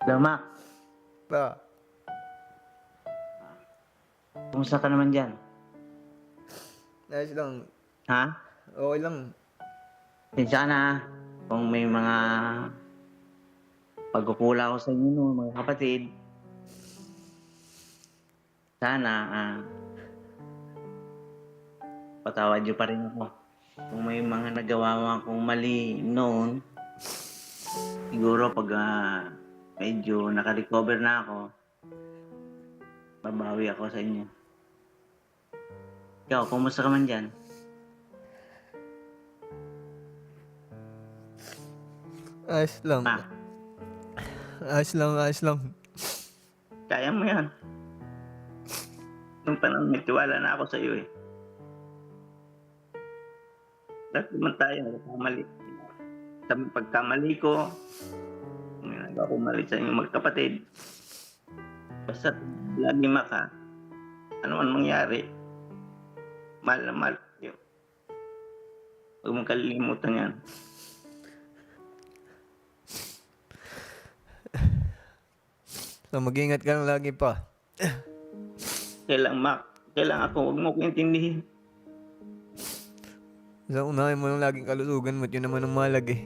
Damak, Pa, kumusta ka naman dyan? ayos lang. Ha? Okay lang. Pasensya ka na ah. Kung may mga pagkukulang ako sa inyo no, mga kapatid. Sana, patawad niyo pa rin ako. Kung may mga nagawa akong mali noon, siguro pag medyo naka-recover na ako, babawi ako sa inyo. Ikaw, kumusta ka man dyan? Ayos lang. Ma, Ayos lang, ayos lang. kaya mo yan. Nung panahon, nagtiwala na ako sa iyo eh. Lahat naman tayo nagkamali. Sa pagkamali ko, may nagawa ko mali sa inyong magkapatid. Basta lagi maka, ano man mangyari, mahal na mahal kayo. Huwag mong kalilimutan yan. So, mag-ingat ka lang lagi pa. Kailangan ako, huwag mo ko intindihin. Sa unahin mo lang laging kalusugan mo at yun naman ang malag eh.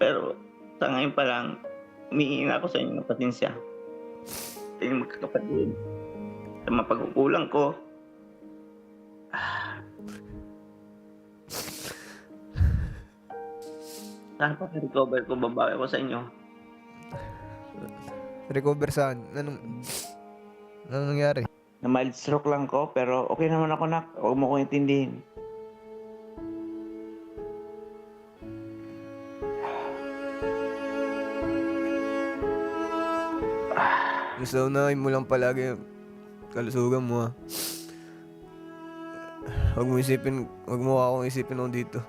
Pero sa ngayon pa lang, humihingi na ako sa inyo ng pasensya. Sa inyong magkakapatid. Sa mga pagkukulang ko. Saan pa recover ko, babawi ko sa inyo. Recover saan? Anong nangyari? Na mild stroke lang ko, pero okay naman ako nak. Huwag mo ko intindihin. Sa unahin mo lang palagi yung kalusugan mo ha. Huwag mo akong isipin ako dito.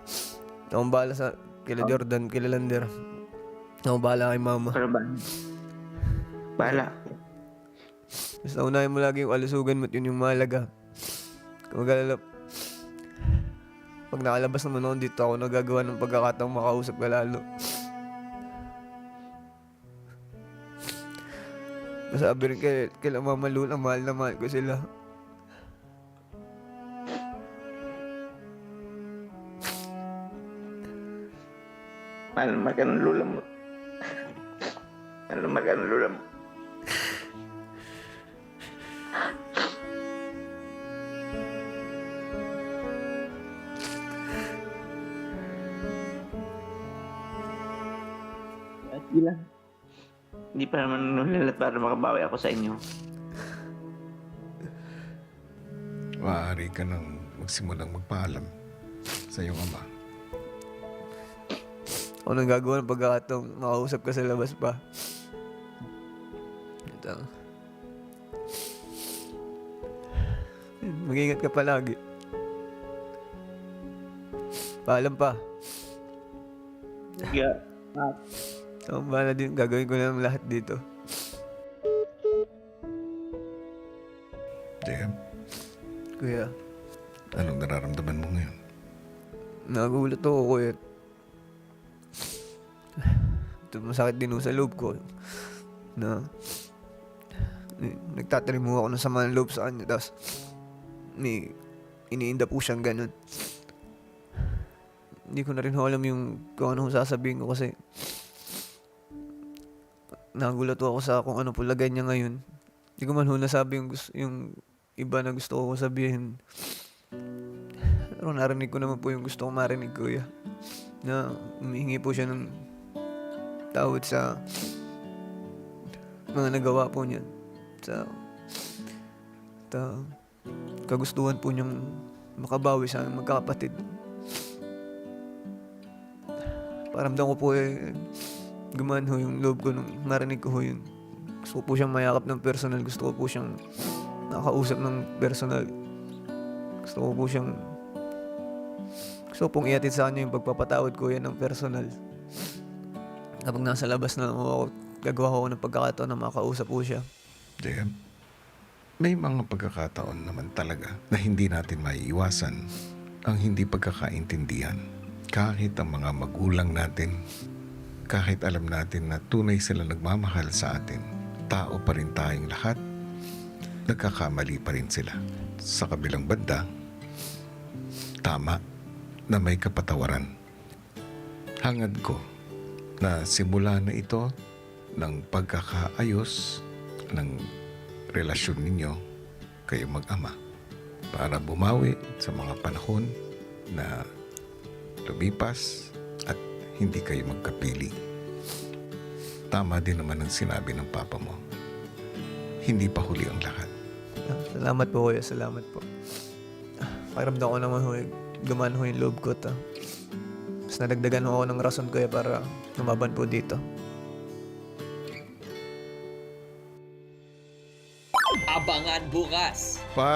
Akong bahala sa kila Jordan, kila Lander. Akong bahala kay mama. Pero ba? Bahala. Basta unahin mo lagi yung kalusugan mo at yun yung mahalaga. Kung mag-alala, pag nakalabas naman ako dito, ako nagagawa ng pagkakataong makausap ka lalo. Masabi rin kay Mama Luna, mahal na mahal ko sila. Mahal naman ka ng lula mo. Mahal naman ka ng lula mo. At lang. Hindi pa naman nulalat para makabawi ako sa inyo. Maaari ka nang magsimulang magpaalam sa iyong ama. Ako nang gagawa ng pagkakataong makausap ka sa labas pa. Ito. Mag-ingat ka palagi. Paalam pa. Yeah. Ako bahala din, gagawin ko na lang lahat dito. JM, Kuya, anong nararamdaman mo ngayon? nagulat ako kuya. Ito masakit din sa loob ko. Na nagtatanim ako ng sama ng loob sa kanya. Tapos iniinda po siyang ganun. Hindi ko na rin alam yung kung anong sasabihin ko kasi nagulat ako sa kung ano po lagay niya ngayon. Hindi ko man nasabi yung iba na gusto ko sabihin. Pero narinig ko naman po yung gusto ko marinig, kuya. Na humihingi po siya ng tawad sa mga nagawa po niya. Sa kagustuhan po niyang makabawi sa aming magkakapatid. Paramdam ko po gumaan ho yung loob ko nung marinig ko ho yun. Gusto ko po siyang mayakap ng personal. Gusto ko po siyang nakausap ng personal. Gusto ko pong iatid sa kanya yung pagpapatawad ko yan ng personal. Kapag nasa labas na ako, gagawa ko ng pagkakataon na makausap po siya. JM, may mga pagkakataon naman talaga na hindi natin maiiwasan ang hindi pagkakaintindihan. Kahit ang mga magulang natin, kahit alam natin na tunay sila nagmamahal sa atin, tao pa rin tayong lahat, nagkakamali pa rin sila. Sa kabilang banda, tama na may kapatawaran. Hangad ko na simula na ito ng pagkakaayos ng relasyon ninyo kayo mag-ama para bumawi sa mga panahon na lumipas at hindi kayo magkapili. Tama din naman ang sinabi ng papa mo. Hindi pa huli ang lahat. Salamat po kuya, salamat po. Pakiramdam ko naman ho, gumaan ho yung loob ko to. Mas nadagdagan ho ako ng rason kuya para lumaban po dito. Abangan bukas. Para